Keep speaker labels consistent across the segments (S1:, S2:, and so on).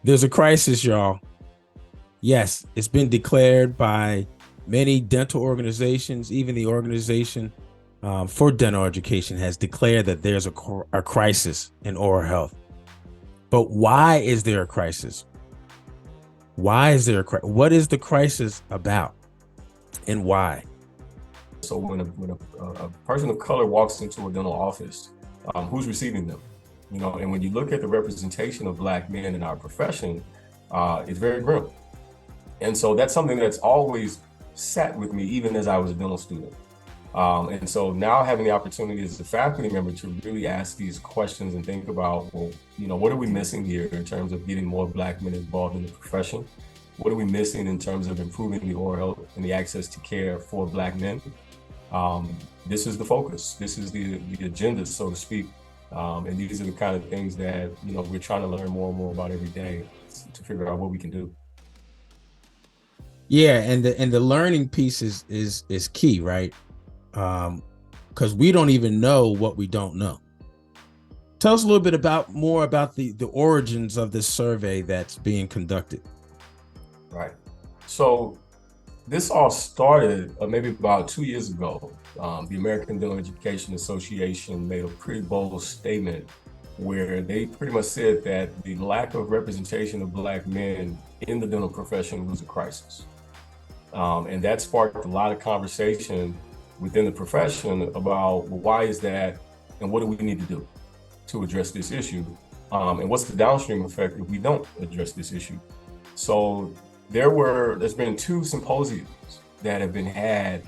S1: There's a crisis, y'all. Yes, it's been declared by many dental organizations. Even the organization for dental education has declared that there's a crisis in oral health. But why is there a crisis? Why is there a crisis? What is the crisis about, and why?
S2: So when a person of color walks into a dental office, who's receiving them? And when you look at the representation of Black men in our profession, it's very grim. And so that's something that's always sat with me, even as I was a dental student. And so now having the opportunity as a faculty member to really ask these questions and think about, well, what are we missing here in terms of getting more Black men involved in the profession? What are we missing in terms of improving the oral health and the access to care for Black men? This is the focus. This is the agenda, so to speak. And these are the kind of things that, we're trying to learn more and more about every day to figure out what we can do.
S1: Yeah, and the learning piece is key, right? Because we don't even know what we don't know. Tell us a little bit more about the origins of this survey that's being conducted.
S2: Right. So this all started maybe about 2 years ago. The American Dental Education Association made a pretty bold statement where they pretty much said that the lack of representation of Black men in the dental profession was a crisis. And that sparked a lot of conversation within the profession about, well, why is that, and what do we need to do to address this issue? And what's the downstream effect if we don't address this issue? So there's been 2 symposiums that have been had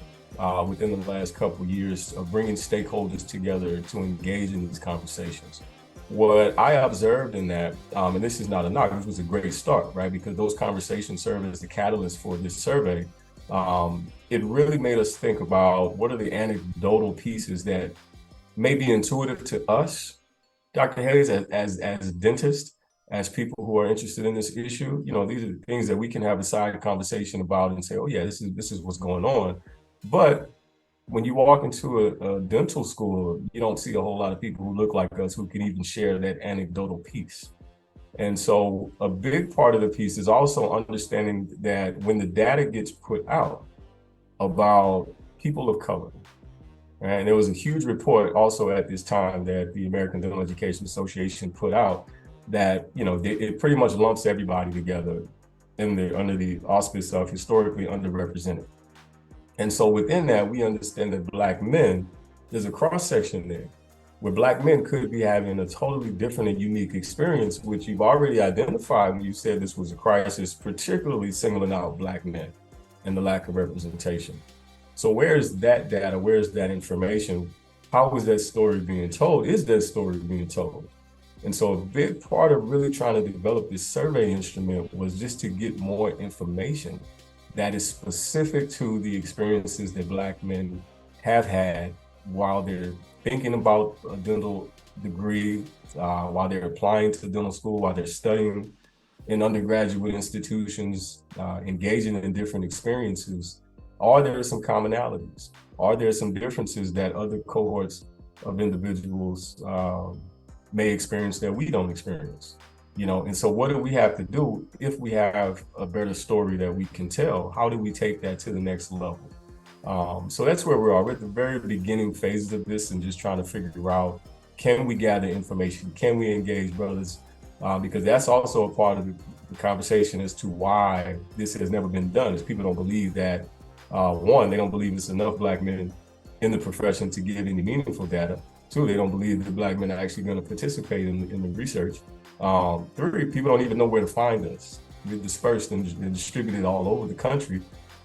S2: within the last couple of years of bringing stakeholders together to engage in these conversations. What I observed in that, and this is not a knock, this was a great start, right? Because those conversations serve as the catalyst for this survey. It really made us think about what are the anecdotal pieces that may be intuitive to us, Dr. Hayes, as dentists, as people who are interested in this issue. These are the things that we can have a side conversation about and say, oh yeah, this is what's going on. But when you walk into a dental school, you don't see a whole lot of people who look like us who can even share that anecdotal piece. And so a big part of the piece is also understanding that when the data gets put out about people of color, and there was a huge report also at this time that the American Dental Education Association put out that, it pretty much lumps everybody together under the auspice of historically underrepresented. And so within that, we understand that Black men, there's a cross-section there where Black men could be having a totally different and unique experience, which you've already identified when you said this was a crisis, particularly singling out Black men and the lack of representation. So where's that data? Where's that information? How is that story being told? Is that story being told? And so a big part of really trying to develop this survey instrument was just to get more information that is specific to the experiences that Black men have had while they're thinking about a dental degree, while they're applying to dental school, while they're studying in undergraduate institutions, engaging in different experiences. Are there some commonalities? Are there some differences that other cohorts of individuals may experience that we don't experience? And so what do we have to do if we have a better story that we can tell? How do we take that to the next level? So that's where we are. We're at the very beginning phases of this and just trying to figure out, can we gather information? Can we engage brothers? Because that's also a part of the conversation as to why this has never been done, is people don't believe that, one, they don't believe it's enough Black men in the profession to give any meaningful data. 2, they don't believe that Black men are actually going to participate in the research. 3, people don't even know where to find us. We're dispersed and distributed all over the country.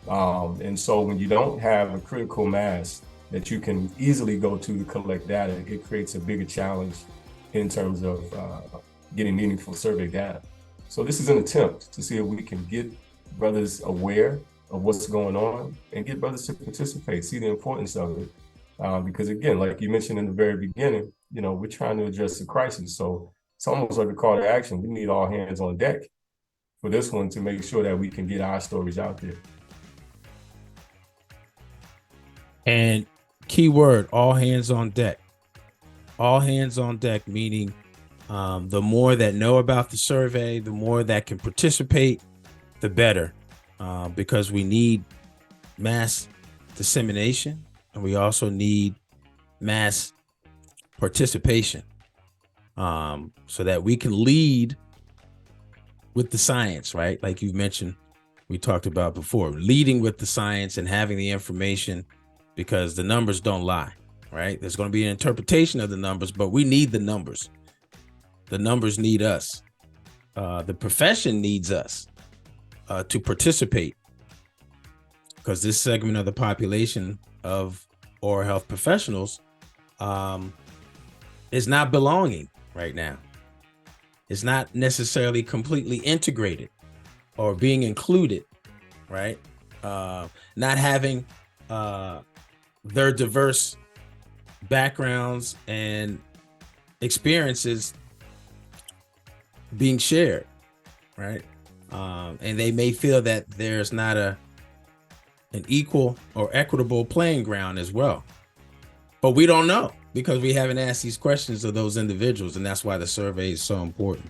S2: And so when you don't have a critical mass that you can easily go to collect data, it creates a bigger challenge in terms of getting meaningful survey data. So this is an attempt to see if we can get brothers aware of what's going on and get brothers to participate, see the importance of it. Because again, like you mentioned in the very beginning, we're trying to address the crisis. So it's almost like a call to action. We need all hands on deck for this one to make sure that we can get our stories out there.
S1: And key word, all hands on deck. All hands on deck, meaning The more that know about the survey, the more that can participate, the better, because we need mass dissemination and we also need mass participation, so that we can lead with the science, right? Like you mentioned, we talked about before, leading with the science and having the information, because the numbers don't lie, right? There's going to be an interpretation of the numbers, but we need the numbers. The numbers need us. The profession needs us to participate, because this segment of the population of oral health professionals is not belonging right now. It's not necessarily completely integrated or being included, right? Not having their diverse backgrounds and experiences being shared, right? And they may feel that there's not an equal or equitable playing ground as well. But we don't know, because we haven't asked these questions of those individuals, and that's why the survey is so important.